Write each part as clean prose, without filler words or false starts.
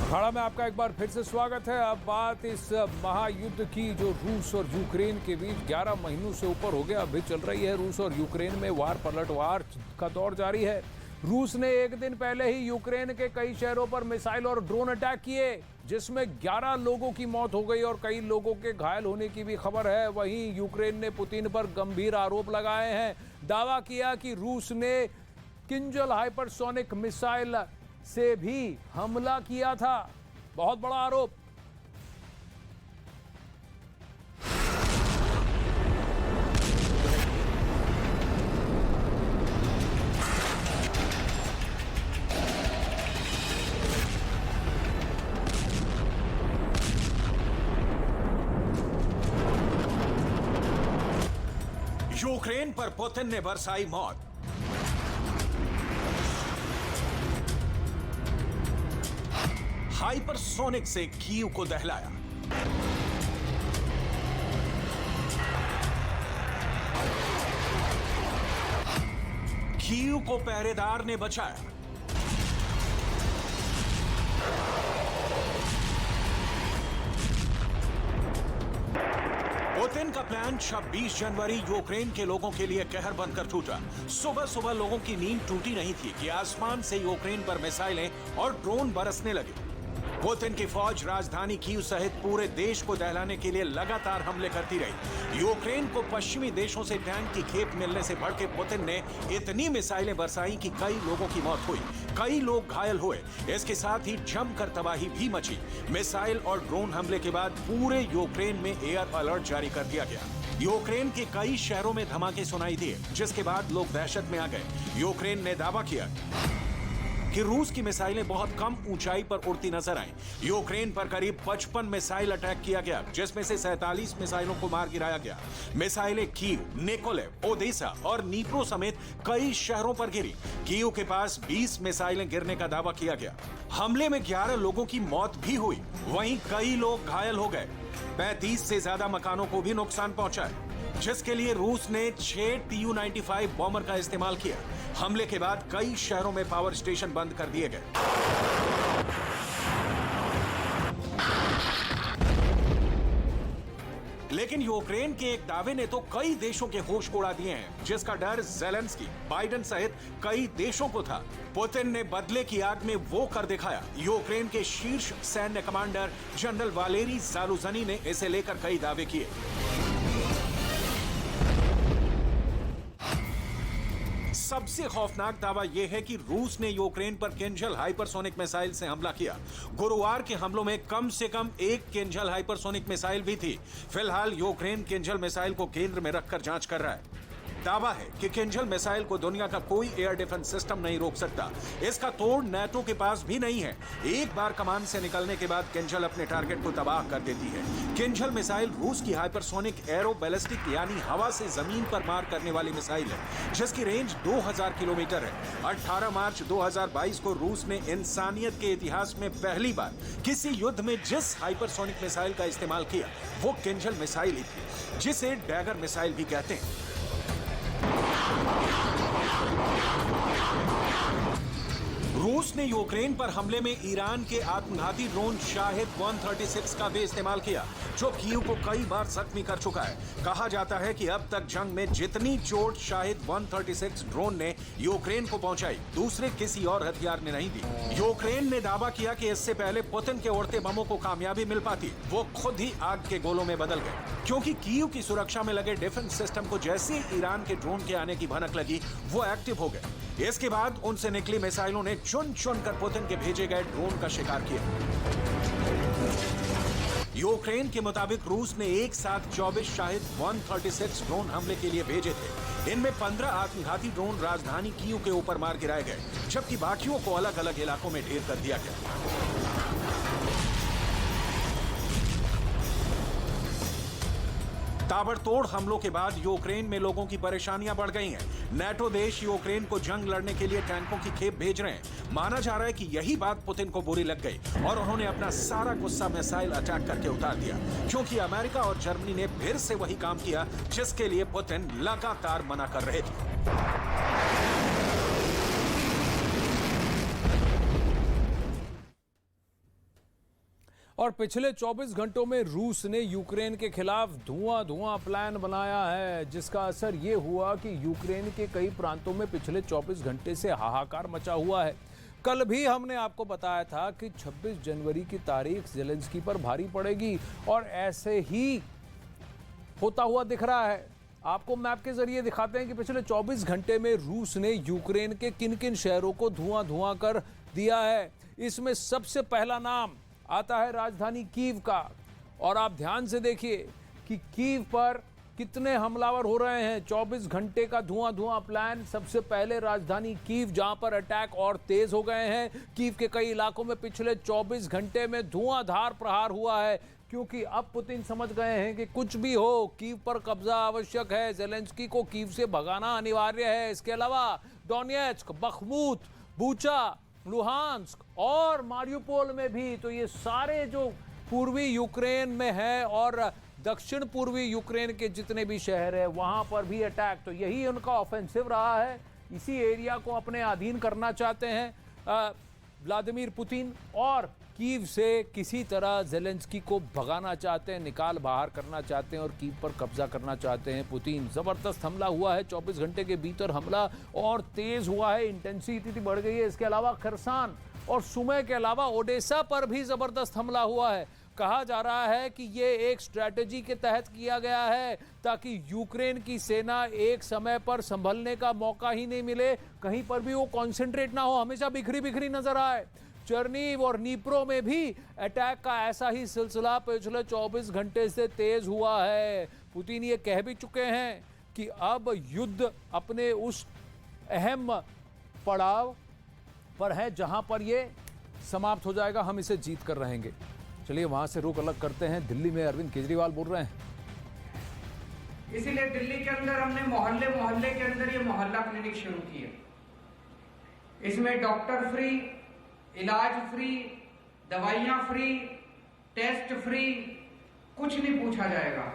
अखाड़ा में आपका एक बार फिर से स्वागत है। अब बात इस महायुद्ध की जो रूस और यूक्रेन के बीच 11 महीनों से ऊपर हो गया अभी चल रही है। रूस और यूक्रेन में वार पलटवार का दौर जारी है। रूस ने एक दिन पहले ही यूक्रेन के कई शहरों पर मिसाइल और ड्रोन अटैक किए, जिसमें 11 लोगों की मौत हो गई और कई लोगों के घायल होने की भी खबर है। वहीं यूक्रेन ने पुतिन पर गंभीर आरोप लगाए हैं। दावा किया कि रूस ने किंजल हाइपरसोनिक मिसाइल से भी हमला किया था। बहुत बड़ा आरोप। यूक्रेन पर पुतिन ने बरसाई मौत। हाइपरसोनिक से कीव को दहलाया। कीव को पहरेदार ने बचाया। पुतिन का प्लान 26 जनवरी यूक्रेन के लोगों के लिए कहर बनकर टूटा। सुबह सुबह लोगों की नींद टूटी नहीं थी कि आसमान से यूक्रेन पर मिसाइलें और ड्रोन बरसने लगे। पुतिन की फौज राजधानी कीव सहित पूरे देश को दहलाने के लिए लगातार हमले करती रही। यूक्रेन को पश्चिमी देशों से टैंक की खेप मिलने से भड़के पुतिन ने इतनी मिसाइलें बरसाई कि कई लोगों की मौत हुई, कई लोग घायल हुए। इसके साथ ही जमकर तबाही भी मची। मिसाइल और ड्रोन हमले के बाद पूरे यूक्रेन में एयर अलर्ट जारी कर दिया गया। यूक्रेन के कई शहरों में धमाके सुनाई दिए, जिसके बाद लोग दहशत में आ गए। यूक्रेन ने दावा किया कि रूस की मिसाइलें बहुत कम ऊंचाई पर उड़ती नजर आईं। यूक्रेन पर करीब 55 मिसाइल अटैक किया गया, जिसमें से 47 मिसाइलों को मार गिराया गया। मिसाइलें कीव, निकोलेव, ओडेसा और नीप्रो समेत कई शहरों पर गिरी। कीव के पास 20 मिसाइलें गिरने का दावा किया गया। हमले में 11 लोगों की मौत भी हुई, वहीं कई लोग घायल हो गए। 35 से ज्यादा मकानों को भी नुकसान पहुंचा है, जिसके लिए रूस ने 6 Tu-95 बॉम्बर का इस्तेमाल किया। हमले के बाद कई शहरों में पावर स्टेशन बंद कर दिए गए। लेकिन यूक्रेन के एक दावे ने तो कई देशों के होश उड़ा दिए हैं, जिसका डर ज़ेलेंस्की, बाइडेन सहित कई देशों को था। पुतिन ने बदले की आग में वो कर दिखाया। यूक्रेन के शीर्ष सैन्य कमांडर जनरल वालेरी ज़ालुझनी ने इसे लेकर कई दावे किए। सबसे खौफनाक दावा यह है कि रूस ने यूक्रेन पर किंजल हाइपरसोनिक मिसाइल से हमला किया। गुरुवार के हमलों में कम से कम एक किंजल हाइपरसोनिक मिसाइल भी थी। फिलहाल यूक्रेन किंजल मिसाइल को केंद्र में रखकर जांच कर रहा है। दावा है कि किंजल मिसाइल को दुनिया का कोई एयर डिफेंस सिस्टम नहीं रोक सकता। इसका तोड़ नेटो के पास भी नहीं है। एक बार कमान से निकलने के बाद किंजल अपने टारगेट को तबाह कर देती है। किंजल मिसाइल रूस की हाइपरसोनिक एरो बैलिस्टिक यानी हवा से जमीन पर मार करने वाली मिसाइल है, जिसकी रेंज 2000 किलोमीटर है। 18 मार्च 2022 को रूस ने इंसानियत के इतिहास में पहली बार किसी युद्ध में जिस हाइपरसोनिक मिसाइल का इस्तेमाल किया, वो किंजल मिसाइल ही थी, जिसे डैगर मिसाइल भी कहते हैं। रूस ने यूक्रेन पर हमले में ईरान के आत्मघाती ड्रोन शाहिद 136 का भी इस्तेमाल किया, जो कीव को कई बार जख्मी कर चुका है। कहा जाता है कि अब तक जंग में जितनी चोट शाहिद 136 ड्रोन ने यूक्रेन को पहुंचाई, दूसरे किसी और हथियार ने नहीं दी। यूक्रेन ने दावा किया कि इससे पहले पुतिन के उड़ते बमों को कामयाबी मिल पाती, वो खुद ही आग के गोलों में बदल गए, क्योंकि कीव की सुरक्षा में लगे डिफेंस सिस्टम को जैसे ईरान के ड्रोन के आने की भनक लगी, वो एक्टिव हो गए। इसके बाद उनसे निकली मिसाइलों ने चुन चुन कर पुतिन के भेजे गए ड्रोन का शिकार किया। यूक्रेन के मुताबिक रूस ने एक साथ 24 शाहिद 136 ड्रोन हमले के लिए भेजे थे। इनमें 15 आत्मघाती ड्रोन राजधानी कीव के ऊपर मार गिराए गए, जबकि बाकियों को अलग अलग इलाकों में ढेर कर दिया गया। ताबड़तोड़ हमलों के बाद यूक्रेन में लोगों की परेशानियां बढ़ गई हैं। नेटो देश यूक्रेन को जंग लड़ने के लिए टैंकों की खेप भेज रहे हैं। माना जा रहा है कि यही बात पुतिन को बुरी लग गई और उन्होंने अपना सारा गुस्सा मिसाइल अटैक करके उतार दिया, क्योंकि अमेरिका और जर्मनी ने फिर से वही काम किया जिसके लिए पुतिन लगातार मना कर रहे थे। और पिछले 24 घंटों में रूस ने यूक्रेन के खिलाफ धुआं प्लान बनाया है, जिसका असर ये हुआ कि यूक्रेन के कई प्रांतों में पिछले 24 घंटे से हाहाकार मचा हुआ है। कल भी हमने आपको बताया था कि 26 जनवरी की तारीख ज़ेलेंस्की पर भारी पड़ेगी और ऐसे ही होता हुआ दिख रहा है। आपको मैप के जरिए दिखाते हैं कि पिछले 24 घंटे में रूस ने यूक्रेन के किन किन शहरों को धुआं कर दिया है। इसमें सबसे पहला नाम आता है राजधानी कीव का। और आप ध्यान से देखिए कि कीव पर कितने हमलावर हो रहे हैं। 24 घंटे का धुआं प्लान। सबसे पहले राजधानी कीव, जहां पर अटैक और तेज हो गए हैं। कीव के कई इलाकों में पिछले 24 घंटे में धुआंधार प्रहार हुआ है, क्योंकि अब पुतिन समझ गए हैं कि कुछ भी हो, कीव पर कब्जा आवश्यक है। ज़ेलेंस्की को कीव से भगाना अनिवार्य है। इसके अलावा डोनेट्स्क, बखमूत, बूचा, लुहांस्क और मारियुपोल में भी, तो ये सारे जो पूर्वी यूक्रेन में है और दक्षिण पूर्वी यूक्रेन के जितने भी शहर है वहां पर भी अटैक, तो यही उनका ऑफेंसिव रहा है। इसी एरिया को अपने अधीन करना चाहते हैं व्लादिमीर पुतिन और कीव से किसी तरह ज़ेलेंस्की को भगाना चाहते हैं, निकाल बाहर करना चाहते हैं और कीव पर कब्जा करना चाहते हैं पुतिन। ज़बरदस्त हमला हुआ है, 24 घंटे के भीतर हमला और तेज़ हुआ है, इंटेंसिटी बढ़ गई है। इसके अलावा खरसान और सुमे के अलावा ओडेसा पर भी ज़बरदस्त हमला हुआ है। कहा जा रहा है कि ये एक स्ट्रैटेजी के तहत किया गया है ताकि यूक्रेन की सेना एक समय पर संभलने का मौका ही नहीं मिले, कहीं पर भी वो कॉन्सेंट्रेट ना हो, हमेशा बिखरी नजर आए। चर्नीव और नीप्रो में भी अटैक का ऐसा ही सिलसिला पिछले 24 घंटे से तेज हुआ है। पुतिन ये कह भी चुके हैं कि अब युद्ध अपने उस अहम पड़ाव पर है जहां पर ये समाप्त हो जाएगा, हम इसे जीत कर रहेंगे। चलिए वहां से रुख अलग करते हैं। दिल्ली में अरविंद केजरीवाल बोल रहे हैं। इसीलिए दिल्ली के अंदर हमने मोहल्ले के अंदर ये मोहल्ला क्लिनिक शुरू की है। इसमें डॉक्टर फ्री, इलाज फ्री, दवाइयां फ्री, टेस्ट फ्री, कुछ नहीं पूछा जाएगा।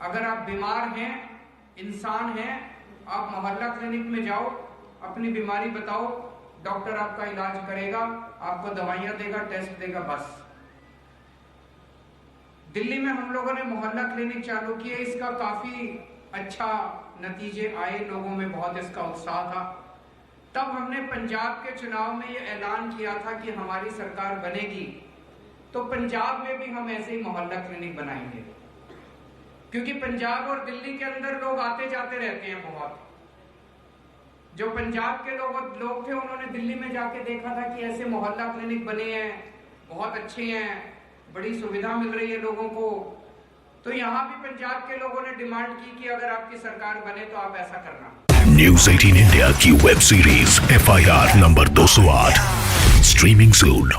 अगर आप बीमार हैं, इंसान हैं, आप मोहल्ला क्लिनिक में जाओ, अपनी बीमारी बताओ, डॉक्टर आपका इलाज करेगा, आपको दवाइयां देगा, टेस्ट देगा, बस। दिल्ली में हम लोगों ने मोहल्ला क्लिनिक चालू किए, इसका काफी अच्छा नतीजे आए, लोगों में बहुत इसका उत्साह था। तब हमने पंजाब के चुनाव में ये ऐलान किया था कि हमारी सरकार बनेगी तो पंजाब में भी हम ऐसे ही मोहल्ला क्लिनिक बनाएंगे, क्योंकि पंजाब और दिल्ली के अंदर लोग आते जाते रहते हैं बहुत। जो पंजाब के लोग थे, उन्होंने दिल्ली में जाके देखा था कि ऐसे मोहल्ला क्लिनिक बने हैं, बहुत अच्छे हैं, बड़ी सुविधा मिल रही है लोगों को। तो यहाँ भी पंजाब के लोगों ने डिमांड की कि अगर आपकी सरकार बने तो आप ऐसा करना। न्यूज़ 18 इंडिया की web series FIR number 208 streaming सून।